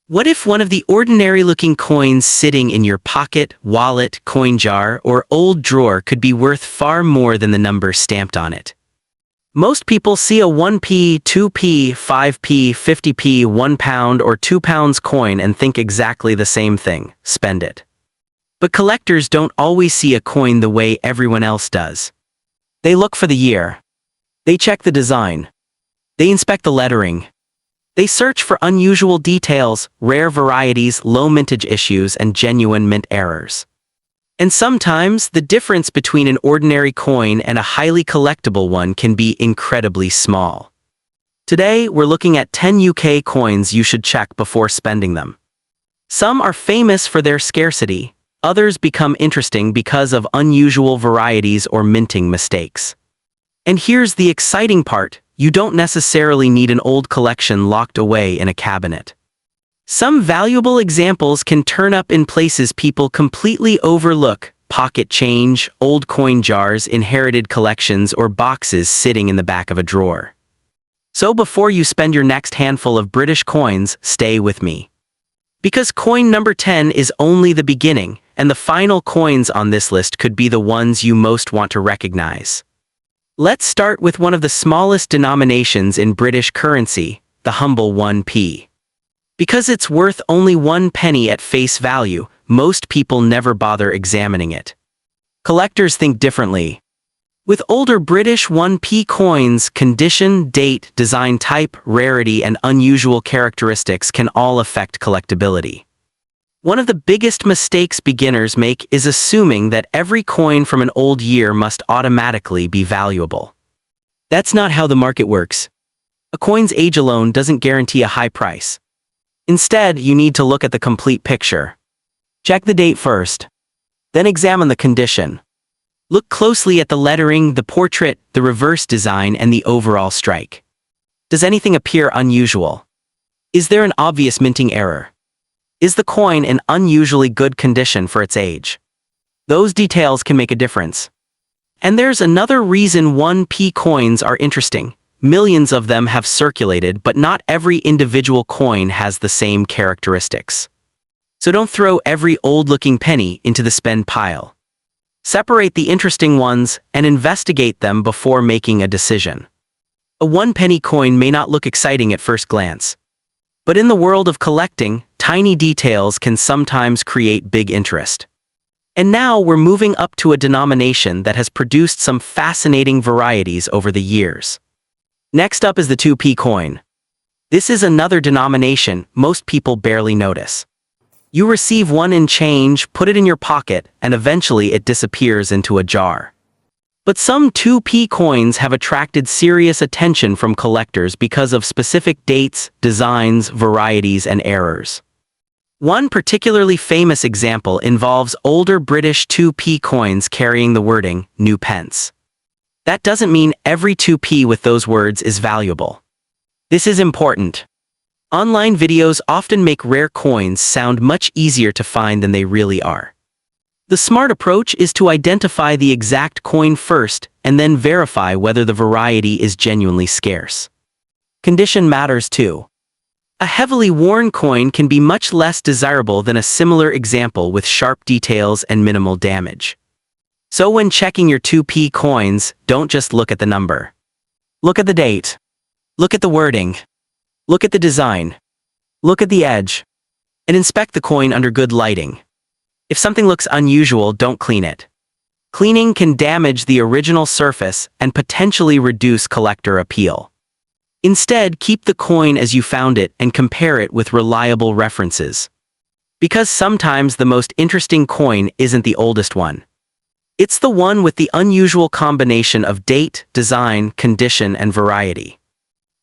What if one of the ordinary-looking coins sitting in your pocket, wallet, coin jar, or old drawer could be worth far more than the number stamped on it? Most people see a 1p, 2p, 5p, 50p, £1 or £2 coin and think exactly the same thing: spend it. But collectors don't always see a coin the way everyone else does. They look for the year. They check the design. They inspect the lettering. They search for unusual details, rare varieties, low mintage issues, and genuine mint errors. And sometimes, the difference between an ordinary coin and a highly collectible one can be incredibly small. Today, we're looking at 10 UK coins you should check before spending them. Some are famous for their scarcity. Others become interesting because of unusual varieties or minting mistakes. And here's the exciting part: you don't necessarily need an old collection locked away in a cabinet. Some valuable examples can turn up in places people completely overlook: pocket change, old coin jars, inherited collections, or boxes sitting in the back of a drawer. So before you spend your next handful of British coins, stay with me. Because coin number 10 is only the beginning, and the final coins on this list could be the ones you most want to recognize. Let's start with one of the smallest denominations in British currency, the humble 1p. Because it's worth only 1 penny at face value, most people never bother examining it. Collectors think differently. With older British 1p coins, condition, date, design type, rarity, and unusual characteristics can all affect collectability. One of the biggest mistakes beginners make is assuming that every coin from an old year must automatically be valuable. That's not how the market works. A coin's age alone doesn't guarantee a high price. Instead, you need to look at the complete picture. Check the date first. Then examine the condition. Look closely at the lettering, the portrait, the reverse design, and the overall strike. Does anything appear unusual? Is there an obvious minting error? Is the coin in unusually good condition for its age? Those details can make a difference. And there's another reason 1p coins are interesting. Millions of them have circulated, but not every individual coin has the same characteristics. So don't throw every old-looking penny into the spend pile. Separate the interesting ones and investigate them before making a decision. A 1-penny coin may not look exciting at first glance. But in the world of collecting, tiny details can sometimes create big interest. And now we're moving up to a denomination that has produced some fascinating varieties over the years. Next up is the 2p coin. This is another denomination most people barely notice. You receive one in change, put it in your pocket, and eventually it disappears into a jar. But some 2p coins have attracted serious attention from collectors because of specific dates, designs, varieties, and errors. One particularly famous example involves older British 2p coins carrying the wording, "New pence." That doesn't mean every 2p with those words is valuable. This is important. Online videos often make rare coins sound much easier to find than they really are. The smart approach is to identify the exact coin first and then verify whether the variety is genuinely scarce. Condition matters too. A heavily worn coin can be much less desirable than a similar example with sharp details and minimal damage. So when checking your 2p coins, don't just look at the number. Look at the date. Look at the wording. Look at the design. Look at the edge. And inspect the coin under good lighting. If something looks unusual, don't clean it. Cleaning can damage the original surface and potentially reduce collector appeal. Instead, keep the coin as you found it and compare it with reliable references. Because sometimes the most interesting coin isn't the oldest one. It's the one with the unusual combination of date, design, condition, and variety.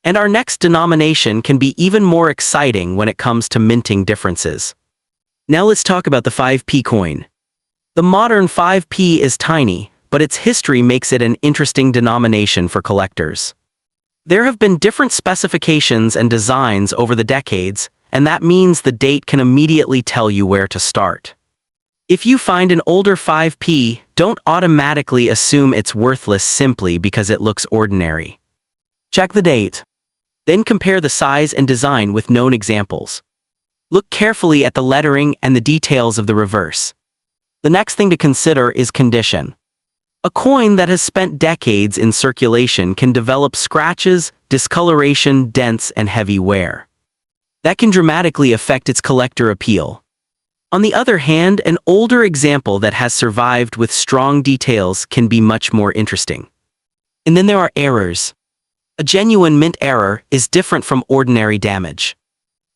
And our next denomination can be even more exciting when it comes to minting differences. Now let's talk about the 5p coin. The modern 5p is tiny, but its history makes it an interesting denomination for collectors. There have been different specifications and designs over the decades, and that means the date can immediately tell you where to start. If you find an older 5p, don't automatically assume it's worthless simply because it looks ordinary. Check the date. Then compare the size and design with known examples. Look carefully at the lettering and the details of the reverse. The next thing to consider is condition. A coin that has spent decades in circulation can develop scratches, discoloration, dents, and heavy wear. That can dramatically affect its collector appeal. On the other hand, an older example that has survived with strong details can be much more interesting. And then there are errors. A genuine mint error is different from ordinary damage.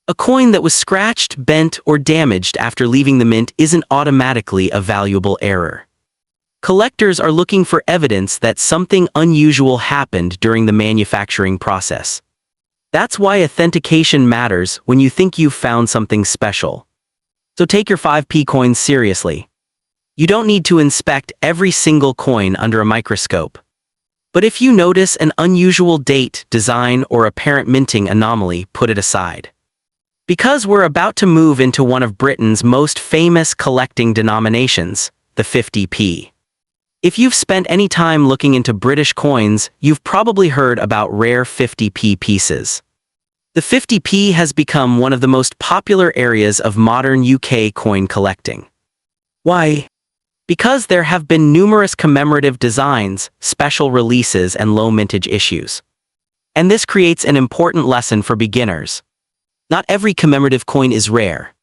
A coin that was scratched, bent, or damaged after leaving the mint isn't automatically a valuable error. Collectors are looking for evidence that something unusual happened during the manufacturing process. That's why authentication matters when you think you've found something special. So take your 5p coins seriously. You don't need to inspect every single coin under a microscope. But if you notice an unusual date, design, or apparent minting anomaly, put it aside. Because we're about to move into one of Britain's most famous collecting denominations, the 50p. If you've spent any time looking into British coins, you've probably heard about rare 50p pieces. The 50p has become one of the most popular areas of modern UK coin collecting. Why? Because there have been numerous commemorative designs, special releases, and low mintage issues. And this creates an important lesson for beginners. Not every commemorative coin is rare.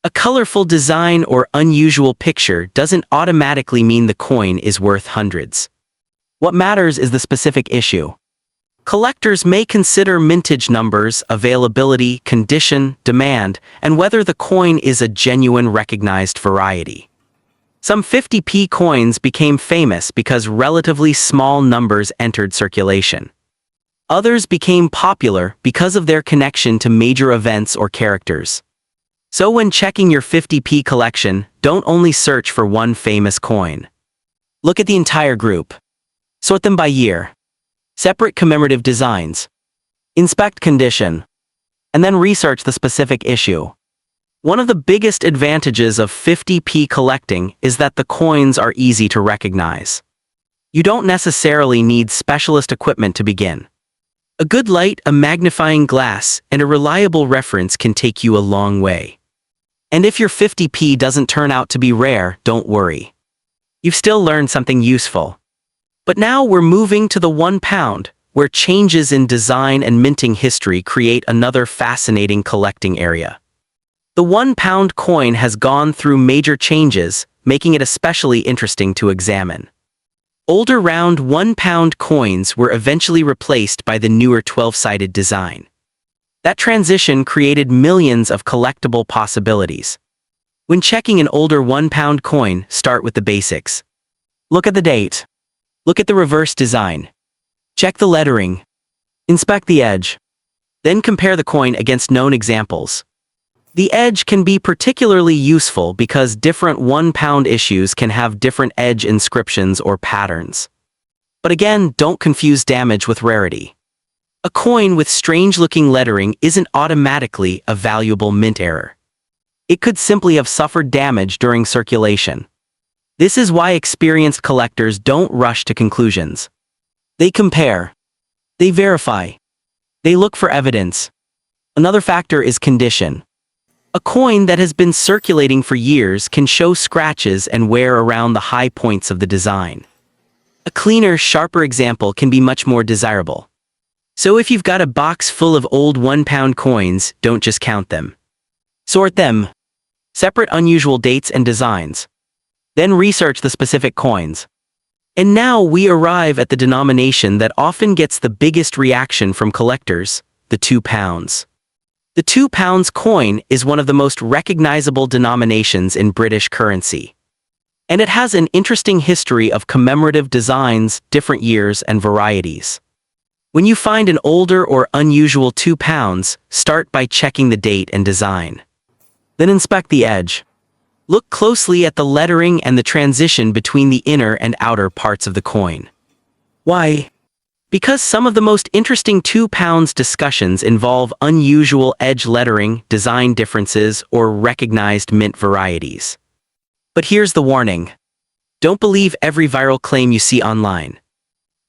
A colorful design or unusual picture doesn't automatically mean the coin is worth hundreds. What matters is the specific issue. Collectors may consider mintage numbers, availability, condition, demand, and whether the coin is a genuine recognized variety. Some 50p coins became famous because relatively small numbers entered circulation. Others became popular because of their connection to major events or characters. So when checking your 50p collection, don't only search for one famous coin. Look at the entire group. Sort them by year. Separate commemorative designs. Inspect condition. And then research the specific issue. One of the biggest advantages of 50p collecting is that the coins are easy to recognize. You don't necessarily need specialist equipment to begin. A good light, a magnifying glass, and a reliable reference can take you a long way. And if your 50p doesn't turn out to be rare, don't worry. You've still learned something useful. But now we're moving to the £1, where changes in design and minting history create another fascinating collecting area. The £1 coin has gone through major changes, making it especially interesting to examine. Older round £1 coins were eventually replaced by the newer 12-sided design. That transition created millions of collectible possibilities. When checking an older £1 coin, start with the basics. Look at the date. Look at the reverse design. Check the lettering. Inspect the edge. Then compare the coin against known examples. The edge can be particularly useful because different £1 issues can have different edge inscriptions or patterns. But again, don't confuse damage with rarity. A coin with strange-looking lettering isn't automatically a valuable mint error. It could simply have suffered damage during circulation. This is why experienced collectors don't rush to conclusions. They compare. They verify. They look for evidence. Another factor is condition. A coin that has been circulating for years can show scratches and wear around the high points of the design. A cleaner, sharper example can be much more desirable. So if you've got a box full of old £1 coins, don't just count them. Sort them. Separate unusual dates and designs. Then research the specific coins. And now we arrive at the denomination that often gets the biggest reaction from collectors, the £2. The £2 coin is one of the most recognizable denominations in British currency. And it has an interesting history of commemorative designs, different years, and varieties. When you find an older or unusual £2, start by checking the date and design. Then inspect the edge. Look closely at the lettering and the transition between the inner and outer parts of the coin. Why? Because some of the most interesting £2 discussions involve unusual edge lettering, design differences, or recognized mint varieties. But here's the warning. Don't believe every viral claim you see online.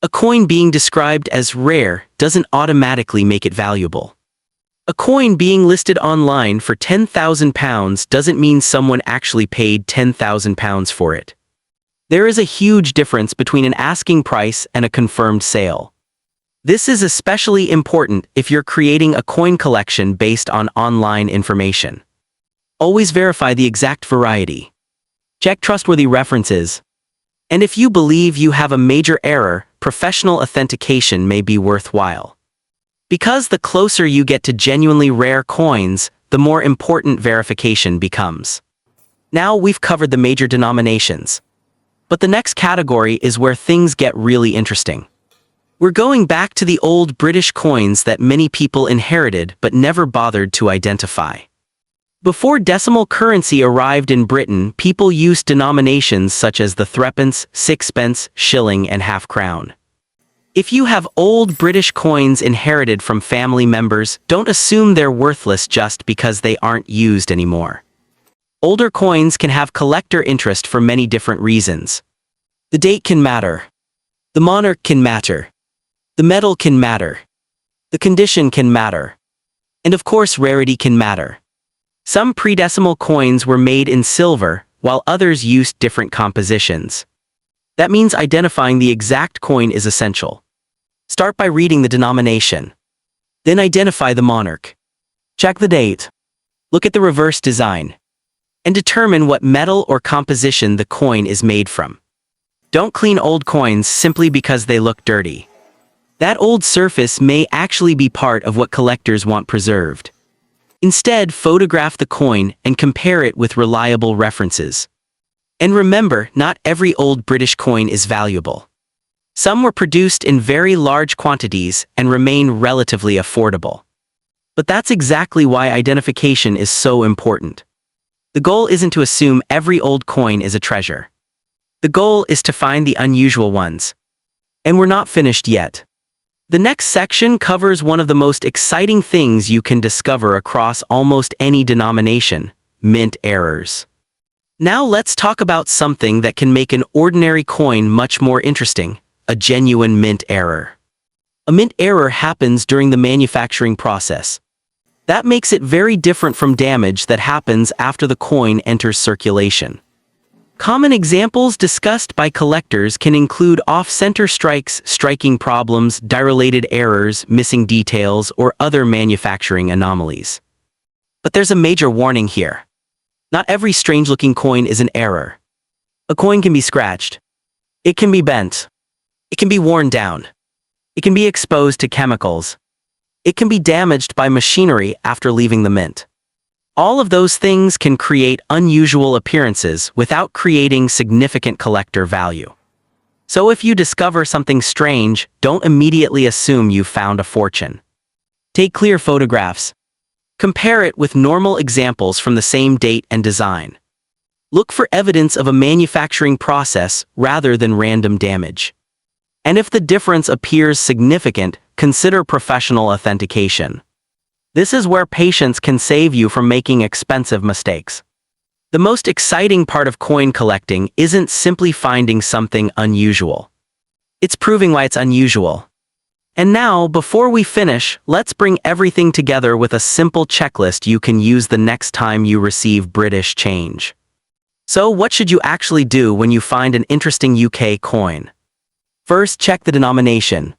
A coin being described as rare doesn't automatically make it valuable. A coin being listed online for £10,000 doesn't mean someone actually paid £10,000 for it. There is a huge difference between an asking price and a confirmed sale. This is especially important if you're creating a coin collection based on online information. Always verify the exact variety. Check trustworthy references. And if you believe you have a major error, professional authentication may be worthwhile. Because the closer you get to genuinely rare coins, the more important verification becomes. Now we've covered the major denominations. But the next category is where things get really interesting. We're going back to the old British coins that many people inherited but never bothered to identify. Before decimal currency arrived in Britain, people used denominations such as the threepence, sixpence, shilling, and half-crown. If you have old British coins inherited from family members, don't assume they're worthless just because they aren't used anymore. Older coins can have collector interest for many different reasons. The date can matter. The monarch can matter. The metal can matter. The condition can matter. And of course, rarity can matter. Some pre-decimal coins were made in silver, while others used different compositions. That means identifying the exact coin is essential. Start by reading the denomination. Then identify the monarch. Check the date. Look at the reverse design. And determine what metal or composition the coin is made from. Don't clean old coins simply because they look dirty. That old surface may actually be part of what collectors want preserved. Instead, photograph the coin and compare it with reliable references. And remember, not every old British coin is valuable. Some were produced in very large quantities and remain relatively affordable. But that's exactly why identification is so important. The goal isn't to assume every old coin is a treasure. The goal is to find the unusual ones. And we're not finished yet. The next section covers one of the most exciting things you can discover across almost any denomination: mint errors. Now let's talk about something that can make an ordinary coin much more interesting: a genuine mint error. A mint error happens during the manufacturing process. That makes it very different from damage that happens after the coin enters circulation. Common examples discussed by collectors can include off-center strikes, striking problems, die-related errors, missing details, or other manufacturing anomalies. But there's a major warning here. Not every strange-looking coin is an error. A coin can be scratched. It can be bent. It can be worn down. It can be exposed to chemicals. It can be damaged by machinery after leaving the mint. All of those things can create unusual appearances without creating significant collector value. So if you discover something strange, don't immediately assume you've found a fortune. Take clear photographs. Compare it with normal examples from the same date and design. Look for evidence of a manufacturing process rather than random damage. And if the difference appears significant, consider professional authentication. This is where patience can save you from making expensive mistakes. The most exciting part of coin collecting isn't simply finding something unusual. It's proving why it's unusual. And now, before we finish, let's bring everything together with a simple checklist you can use the next time you receive British change. So, what should you actually do when you find an interesting UK coin? First, check the denomination.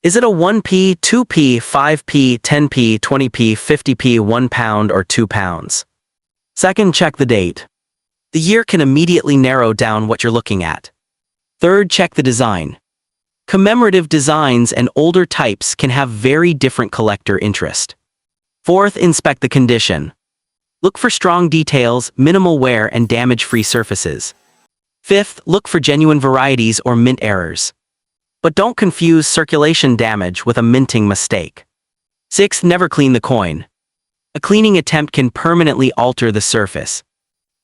Is it a 1p, 2p, 5p, 10p, 20p, 50p, £1 or £2? Second, check the date. The year can immediately narrow down what you're looking at. Third, check the design. Commemorative designs and older types can have very different collector interest. Fourth, inspect the condition. Look for strong details, minimal wear, and damage-free surfaces. Fifth, look for genuine varieties or mint errors. But don't confuse circulation damage with a minting mistake. Sixth, never clean the coin. A cleaning attempt can permanently alter the surface.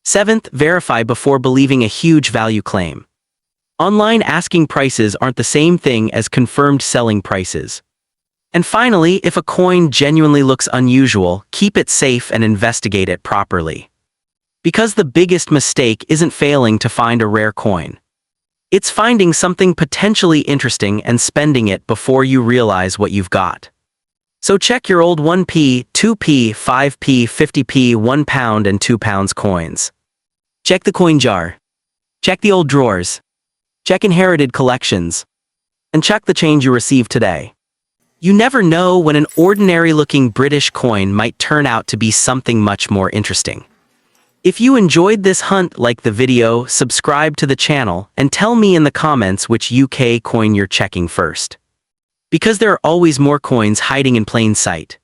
Seventh, verify before believing a huge value claim. Online asking prices aren't the same thing as confirmed selling prices. And finally, if a coin genuinely looks unusual, keep it safe and investigate it properly. Because the biggest mistake isn't failing to find a rare coin. It's finding something potentially interesting and spending it before you realize what you've got. So check your old 1p, 2p, 5p, 50p, £1 and £2 coins. Check the coin jar. Check the old drawers. Check inherited collections. And check the change you received today. You never know when an ordinary-looking British coin might turn out to be something much more interesting. If you enjoyed this hunt, like the video, subscribe to the channel, and tell me in the comments which UK coin you're checking first. Because there are always more coins hiding in plain sight.